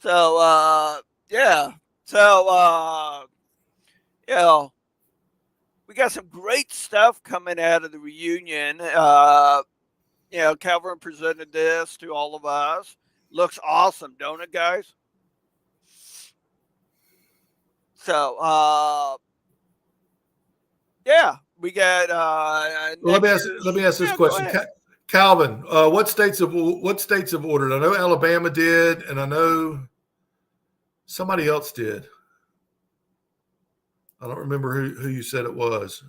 A: So, yeah. So, we got some great stuff coming out of the reunion. Calvin presented this to all of us. Looks awesome, don't it, guys? So, yeah, we got.
B: Let me ask this question, Calvin. What states have ordered? I know Alabama did, and I know somebody else did. I don't remember who you said it was.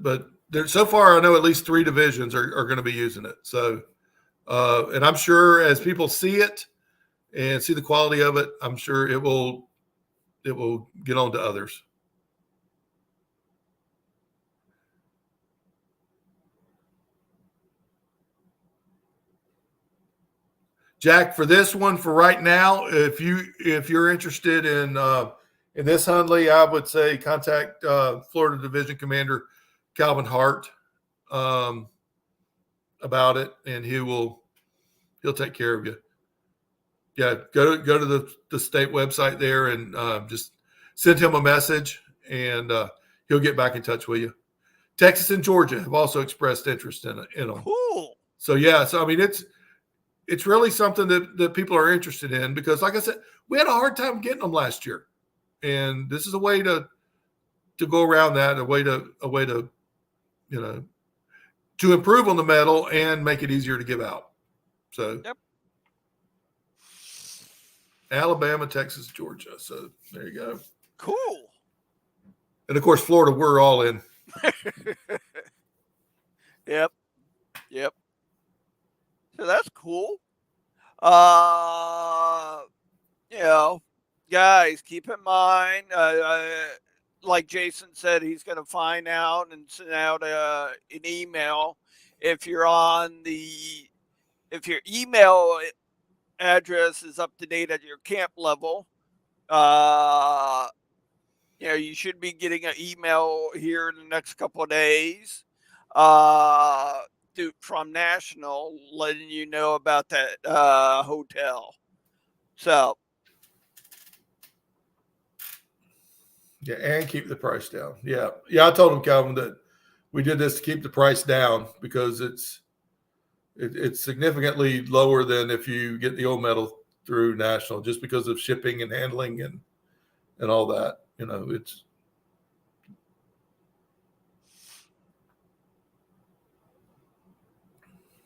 B: but there, so far I know at least 3 divisions are going to be using it. So, and I'm sure as people see it and see the quality of it, I'm sure it will get on to others. Jack, for this one, for right now, if you're interested in this Hundley, I would say contact Florida Division Commander Calvin Hart about it, and he'll take care of you. Yeah, go to the state website there and just send him a message, and he'll get back in touch with you. Texas and Georgia have also expressed interest in them.
A: Cool.
B: So yeah, so I mean it's really something that people are interested in, because like I said, we had a hard time getting them last year. And this is a way to go around that, a way to, to improve on the medal and make it easier to give out. So
A: yep.
B: Alabama, Texas, Georgia. So there you go.
A: Cool.
B: And of course, Florida, we're all in.
A: Yep. So that's cool. Guys, keep in mind, like Jason said, he's going to find out and send out an email if your email address is up to date at your camp level. You should be getting an email here in the next couple of days from National, letting you know about that hotel. So,
B: yeah, and keep the price down. Yeah. I told him, Calvin, that we did this to keep the price down because it's significantly lower than if you get the old medal through National, just because of shipping and handling and all that. It's.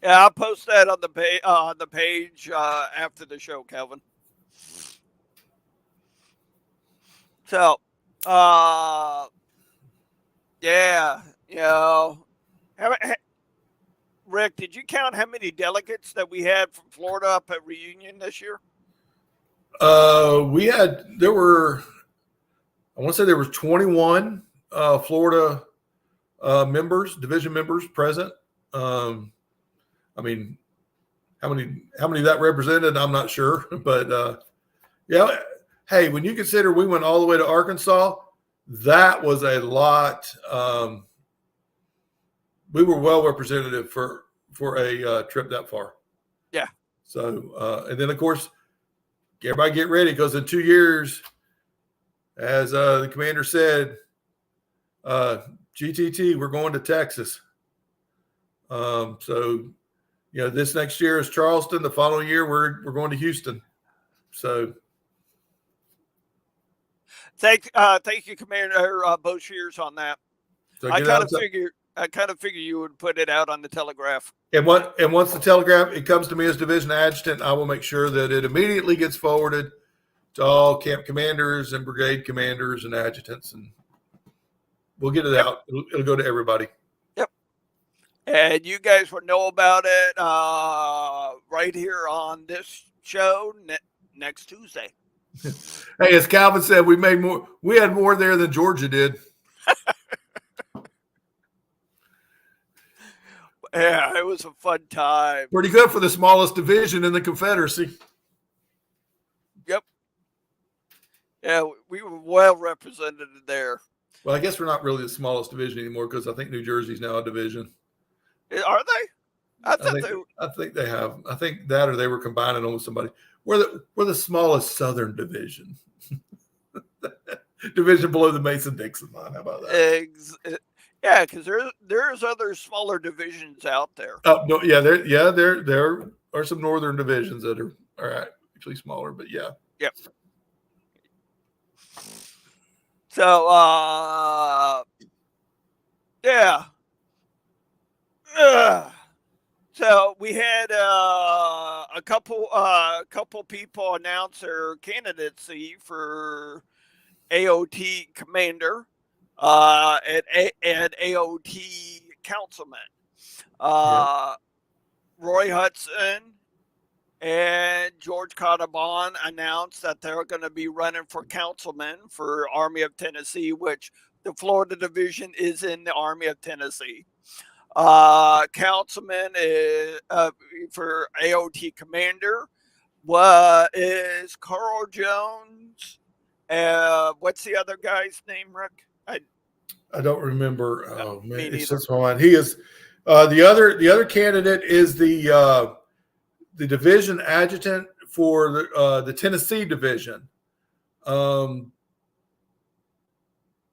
A: Yeah, I'll post that on the page after the show, Kelvin. So, yeah, Rick, did you count how many delegates that we had from Florida up at Reunion this year?
B: There were 21 Florida division members present. I mean, how many that represented, I'm not sure, but yeah. Hey, when you consider we went all the way to Arkansas, that was a lot. We were well representative for a trip that far.
A: Yeah.
B: So, and then of course, everybody get ready, because in 2 years, as the commander said, GTT, we're going to Texas. So, this next year is Charleston. The following year, we're going to Houston. So.
A: Thank you, Commander Boshears, on that. So I kind of figure you would put it out on the Telegraph.
B: And once the Telegraph it comes to me as division adjutant, I will make sure that it immediately gets forwarded to all camp commanders and brigade commanders and adjutants, and we'll get it out. It'll go to everybody.
A: Yep. And you guys will know about it right here on this show next Tuesday.
B: Hey, as Calvin said, we had more there than Georgia did.
A: Yeah, it was a fun time.
B: Pretty good for the smallest division in the Confederacy.
A: Yep. Yeah, we were well represented there.
B: Well, I guess we're not really the smallest division anymore, because I think New Jersey's now a division.
A: Are they? I
B: think they have. I think that, or they were combining on with somebody. We're the smallest Southern division. Division below the Mason-Dixon line. How about that?
A: Yeah, because there's other smaller divisions out there.
B: Oh no, yeah, there are some northern divisions that are actually smaller, but yeah.
A: Yep. So yeah. So we had a couple people announce their candidacy for AOT commander. and AOT councilman.
B: Yeah.
A: Roy Hudson and George Cottabon announced that they're going to be running for councilman for Army of Tennessee, which the Florida division is in the Army of Tennessee. Councilman is, for AOT commander is Carl Jones. What's the other guy's name, Rick?
B: I don't remember. Oh
A: Me
B: man, it's
A: neither.
B: just my mind. He is the other candidate is the division adjutant for the Tennessee division.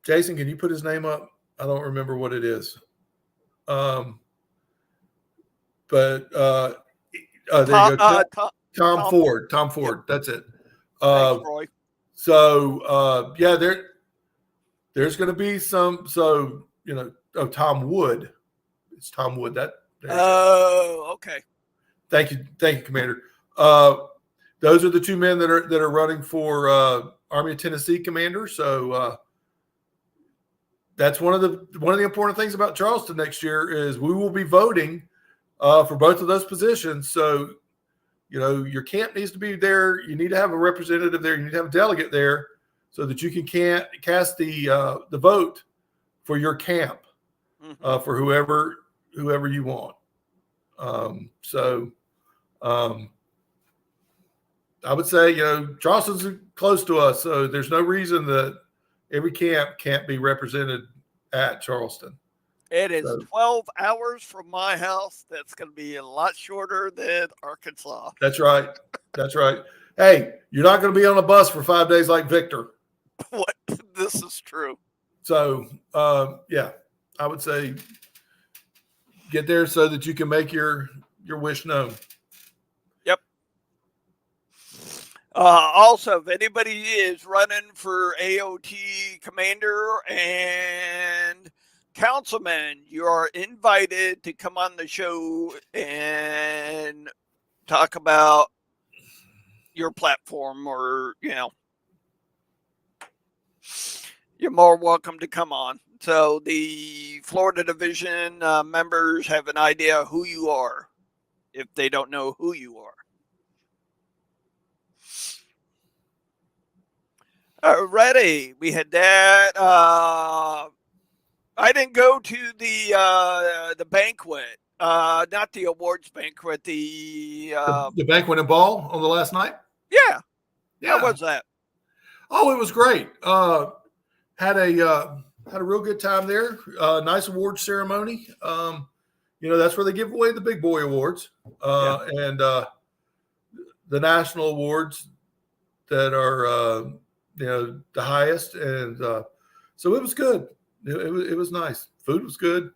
B: Jason, can you put his name up? I don't remember what it is. But there you go. Tom Ford. Tom Ford. Yep. That's it.
A: Thanks, Roy.
B: So yeah, there's going to be some. So Tom Wood. It's Tom Wood.
A: Okay.
B: Thank you, Commander. Those are the two men that are running for Army of Tennessee commander. So that's one of the important things about Charleston next year is we will be voting for both of those positions. So your camp needs to be there. You need to have a representative there. You need to have a delegate there so that you can cast the vote for your camp for whoever you want. I would say, Charleston's close to us, so there's no reason that every camp can't be represented at Charleston.
A: It is 12 hours from my house. That's going to be a lot shorter than Arkansas.
B: That's right. That's right. Hey, you're not going to be on a bus for 5 days like Victor.
A: What? This is true.
B: So, yeah, I would say get there so that you can make your wish known.
A: Yep. Also, if anybody is running for AOT commander and councilman, you are invited to come on the show and talk about your platform, or you're more welcome to come on. So the Florida division members have an idea who you are if they don't know who you are. Alrighty, we had that. I didn't go to the banquet, not the awards banquet. The
B: banquet and ball on the last night.
A: Yeah. How was that?
B: Oh, it was great. Had a real good time there. Nice awards ceremony. That's where they give away the big boy awards and the national awards that are the highest. And so it was good. It was nice. Food was good.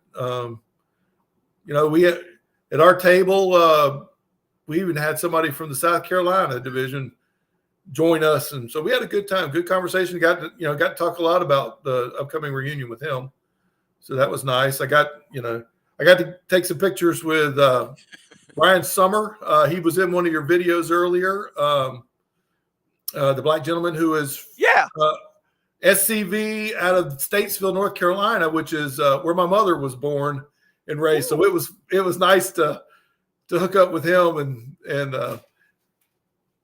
B: We had, at our table, we even had somebody from the South Carolina division join us, and so we had a good time, good conversation. Got to talk a lot about the upcoming reunion with him, so that was nice. I got to take some pictures with Brian Summer. He was in one of your videos earlier. The black gentleman who is SCV out of Statesville, North Carolina, which is where my mother was born and raised. So it was nice to hook up with him, and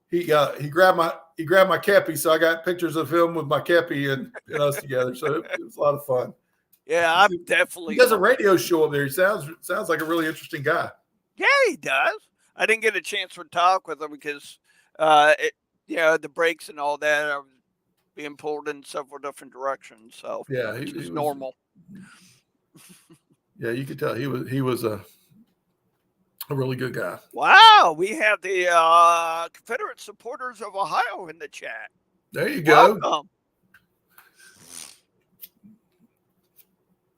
B: he grabbed my kepi, so I got pictures of him with my kepi and us together. So it was a lot of fun.
A: Yeah, I'm definitely.
B: He does a radio show up there. He sounds like a really interesting guy.
A: Yeah, he does. I didn't get a chance to talk with him because, the breaks and all that, I was being pulled in several different directions. So
B: yeah,
A: it was normal.
B: Yeah, you could tell he was a really good guy.
A: Wow, we have the Confederate Supporters of Ohio in the chat.
B: There you go.
A: Welcome.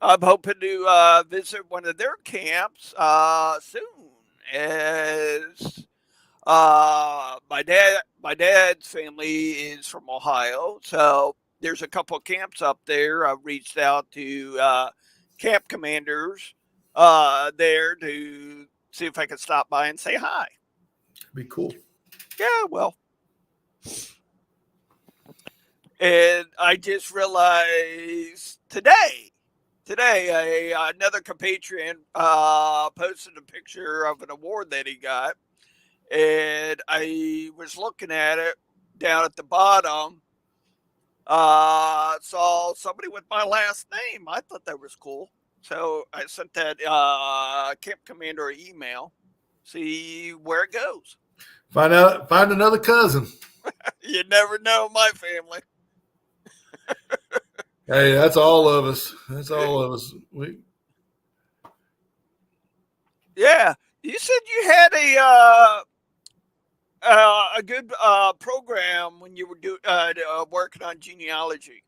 A: I'm hoping to visit one of their camps soon. As my dad's family is from Ohio, so there's a couple of camps up there. I've reached out to camp commanders there to see if I could stop by and say hi.
B: Be cool.
A: Yeah, well, And I just realized today, another compatriot posted a picture of an award that he got, and I was looking at it down at the bottom. Saw somebody with my last name. I thought that was cool, so I sent that camp commander an email, see where it goes.
B: Find another cousin.
A: You never know, my family.
B: Hey, that's all of us. That's all of us.
A: Yeah, you said you had a good program when you were working on genealogy.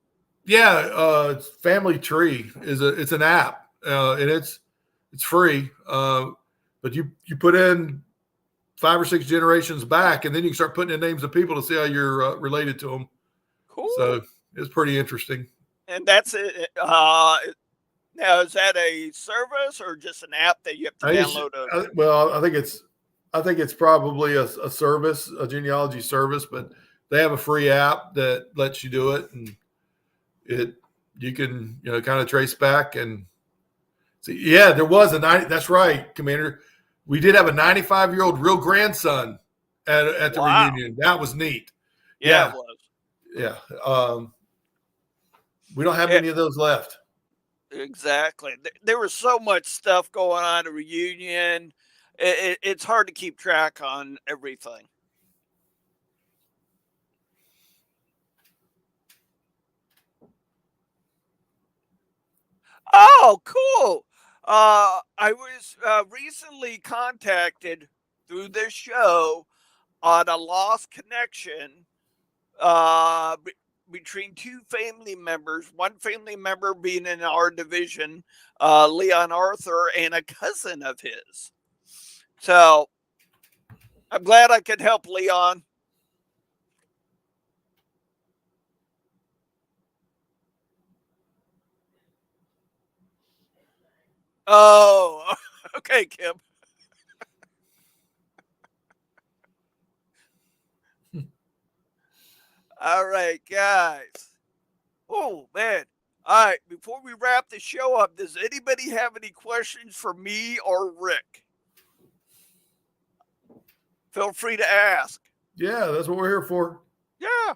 B: Yeah, Family Tree it's an app, and it's free. But you put in 5 or 6 generations back, and then you can start putting in names of people to see how you're related to them.
A: Cool.
B: So it's pretty interesting.
A: And that's it. Now, is that a service or just an app that you have to download?
B: Well, I think it's probably a service, a genealogy service, but they have a free app that lets you do it, and you can kind of trace back and see. Yeah, there was that's right, Commander. We did have a 95-year-old real grandson at the reunion. That was neat.
A: Yeah, it was.
B: Yeah. We don't have many of those left.
A: Exactly. There was so much stuff going on at a reunion. It's hard to keep track on everything. Oh, cool. I was recently contacted through this show on a lost connection between 2 family members, one family member being in our division, Leon Arthur, and a cousin of his. So I'm glad I could help Leon. Oh, okay, Kim. All right, guys. Oh, man. All right, before we wrap the show up, does anybody have any questions for me or Rick? Feel free to ask.
B: Yeah, that's what we're here for.
A: Yeah.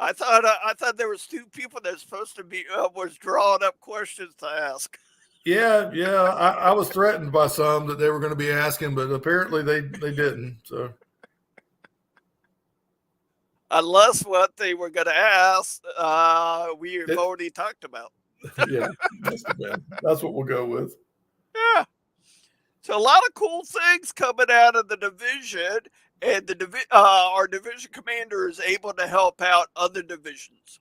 A: I thought there was 2 people that's supposed to be was drawing up questions to ask.
B: Yeah. I was threatened by some that they were going to be asking, but apparently they didn't. So,
A: unless what they were going to ask, we've already talked about.
B: Yeah, that's what we'll go with.
A: Yeah. So a lot of cool things coming out of the division, and our division commander is able to help out other divisions.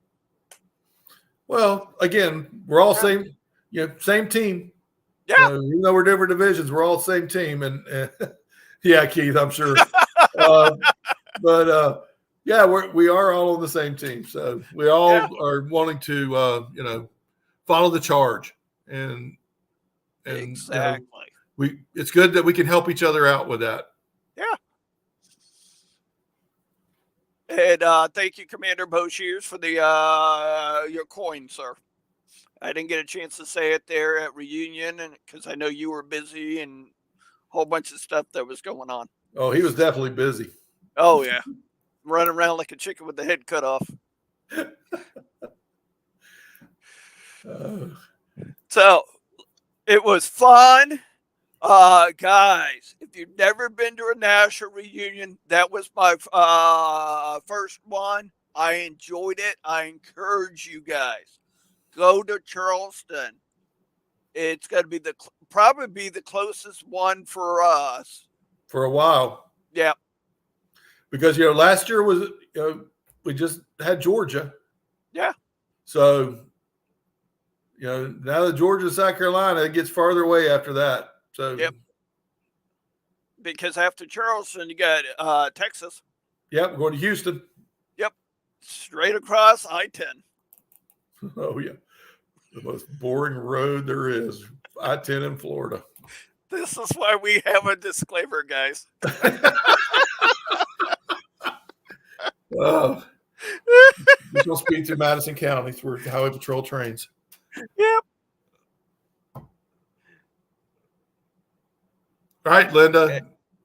B: Well, again, we're all same team.
A: Yeah.
B: Even though we're different divisions, we're all the same team. And yeah, Keith, I'm sure. But yeah, we are all on the same team. So we all are wanting to follow the charge, and
A: exactly.
B: It's good that we can help each other out with that.
A: Yeah. And thank you, Commander Boshiers, for the your coin, sir. I didn't get a chance to say it there at reunion, and because I know you were busy and a whole bunch of stuff that was going on.
B: Oh, he was definitely busy.
A: Oh yeah, running around like a chicken with the head cut off. So it was fun. Guys, if you've never been to a national reunion, that was my first one. I enjoyed it. I encourage you guys, go to Charleston. It's going to be probably be the closest one for us
B: for a while.
A: Yeah,
B: because last year was we just had Georgia.
A: Yeah.
B: So now that Georgia, South Carolina, it gets farther away after that. So,
A: yep. Because after Charleston, you got Texas.
B: Yep, going to Houston.
A: Yep, straight across I-10.
B: Oh yeah, the most boring road there is, I-10 in Florida.
A: This is why we have a disclaimer, guys.
B: Oh, just gonna speed through Madison County through Highway Patrol trains.
A: Yep.
B: All right, Linda.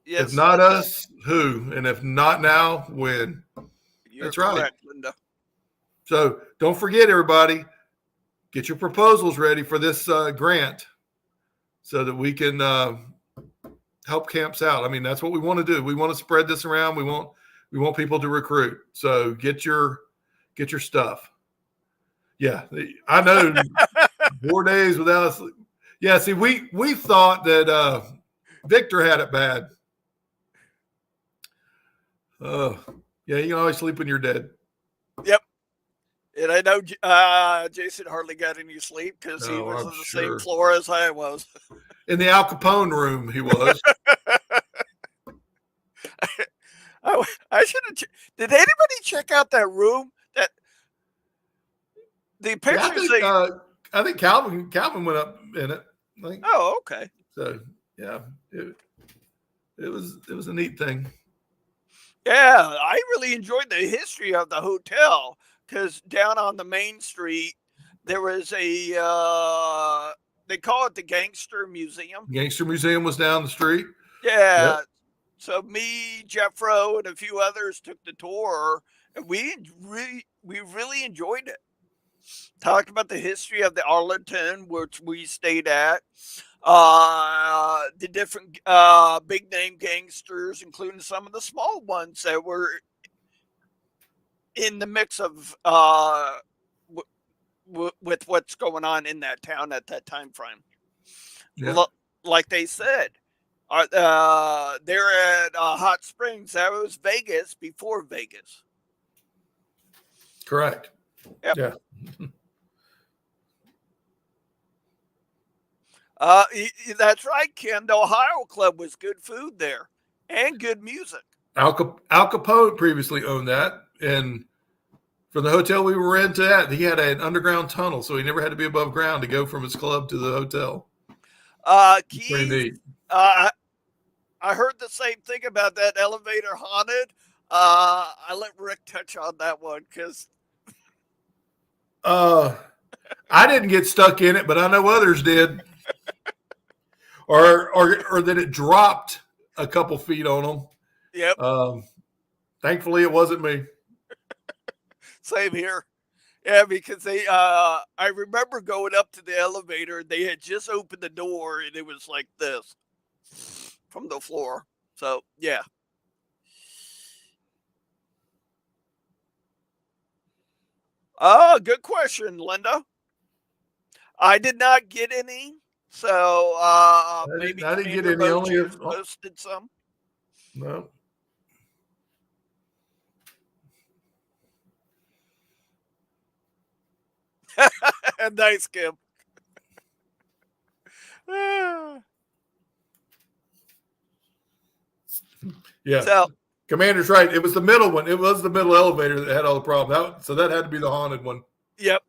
A: Yes,
B: If not
A: Linda,
B: us, who? And if not now, when?
A: you're
B: That's right.
A: correct, Linda.
B: So don't forget, everybody, get your proposals ready for this grant so that we can help camps out. I mean, that's what we want to do. We want to spread this around. We want people to recruit. So get your stuff. Yeah, I know. 4 days without sleep. Yeah, see, we thought that Victor had it bad. Oh, yeah, you can always sleep when you're dead.
A: Yep. And I know Jason hardly got any sleep because he was
B: I'm
A: on the
B: sure.
A: same floor as I was.
B: In the Al Capone room, he was.
A: I should have. Did anybody check out that room? That the
B: Yeah,
A: pictures.
B: I think Calvin went up in it. I think.
A: Oh, okay.
B: So yeah, it was a neat thing.
A: Yeah, I really enjoyed the history of the hotel because down on the main street there was a. They call it the Gangster Museum.
B: Gangster Museum was down the street.
A: Yeah.
B: Yep.
A: So me, Jeffro, and a few others took the tour, and we really enjoyed it. Talked about the history of the Arlington, which we stayed at. The different big name gangsters, including some of the small ones that were in the mix of with what's going on in that town at that time frame.
B: Yeah.
A: Like they said, they're at Hot Springs. That was Vegas before Vegas.
B: Correct.
A: Yep.
B: Yeah.
A: That's right, Ken. The Ohio Club was good food there and good music.
B: Al Capone previously owned that, and for the hotel we were in, to that he had an underground tunnel, so he never had to be above ground to go from his club to the hotel.
A: Keith,
B: pretty neat.
A: I heard the same thing about that elevator haunted. I let Rick touch on that one because
B: I didn't get stuck in it, but I know others did. Or that it dropped a couple feet on them.
A: Yep.
B: Thankfully, it wasn't me.
A: Same here. Yeah, because they I remember going up to the elevator. They had just opened the door, and it was like this from the floor. So yeah. Good question, Linda. I did not get any. So maybe
B: I didn't get
A: Commander
B: any. Only
A: Mochi posted some.
B: No.
A: Nice, Kim.
B: Yeah.
A: So,
B: Commander's right. It was the middle one. It was the middle elevator that had all the problems. So that had to be the haunted one.
A: yep.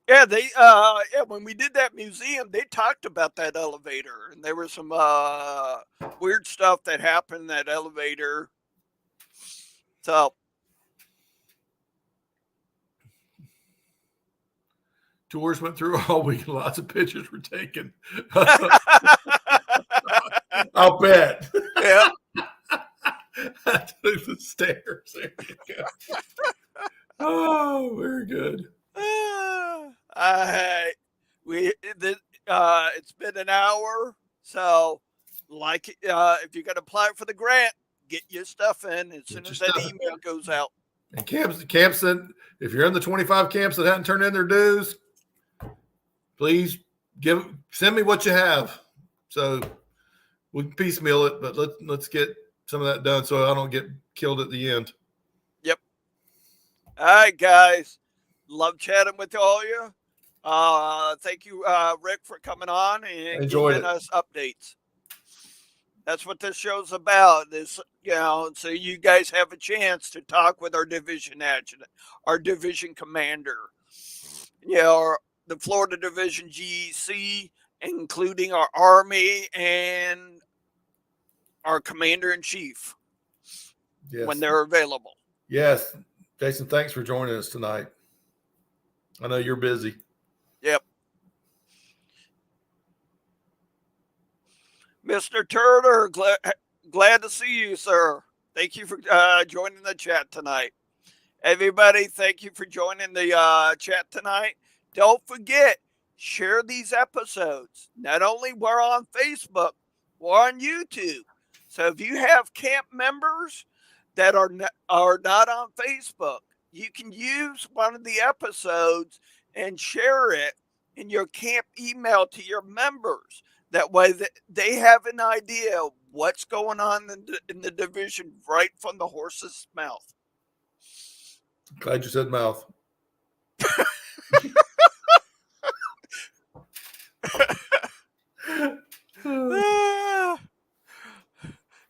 A: Yeah, when we did that museum, they talked about that elevator, and there was some weird stuff that happened in that elevator. So
B: tours went through all week. Lots of pictures were taken. I'll bet.
A: Yeah.
B: Through the stairs. There you go. Oh, very good.
A: It's been an hour, so if you're gonna apply for the grant, get your stuff in as soon as that email goes out.
B: And camps that, if you're in the 25 camps that hadn't turned in their dues, please send me what you have. So we can piecemeal it, but let's get some of that done so I don't get killed at the end.
A: Yep. All right, guys. Love chatting with all of you. Thank you, Rick, for coming on and giving us updates. That's what this show's about. So you guys have a chance to talk with our division adjutant, our division commander, the Florida Division GEC, including our Army and our commander in chief when they're available.
B: Yes. Jason, thanks for joining us tonight. I know you're busy.
A: Yep. Mr. Turner, glad to see you, sir. Thank you for joining the chat tonight. Everybody, thank you for joining the chat tonight. Don't forget, share these episodes. Not only we're on Facebook, we're on YouTube. So if you have camp members that are not on Facebook, you can use one of the episodes and share it in your camp email to your members. That way they have an idea of what's going on in the division right from the horse's mouth.
B: Glad you said mouth.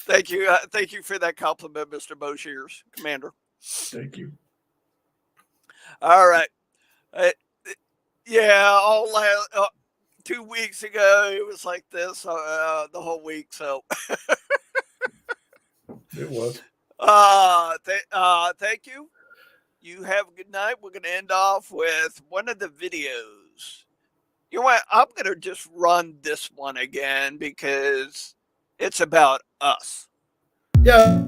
A: Thank you. Thank you for that compliment, Mr. Boshears, Commander.
B: Thank you.
A: All right. Yeah, 2 weeks ago, it was like this the whole week. So
B: it was.
A: Thank you. You have a good night. We're going to end off with one of the videos. You know what? I'm going to just run this one again because it's about us.
B: Yeah.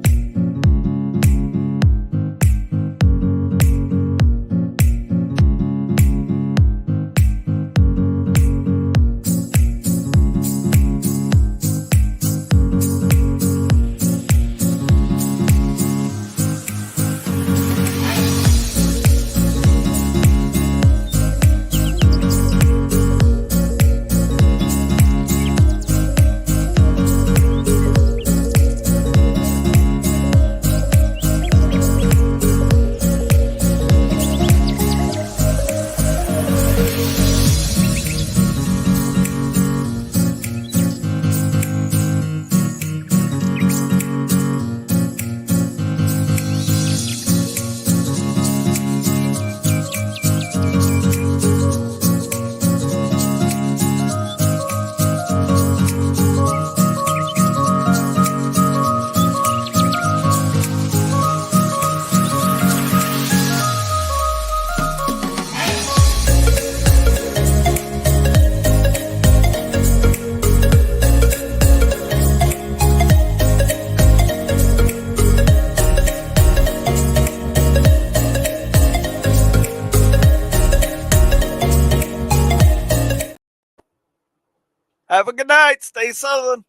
A: Have a good night. Stay Southern.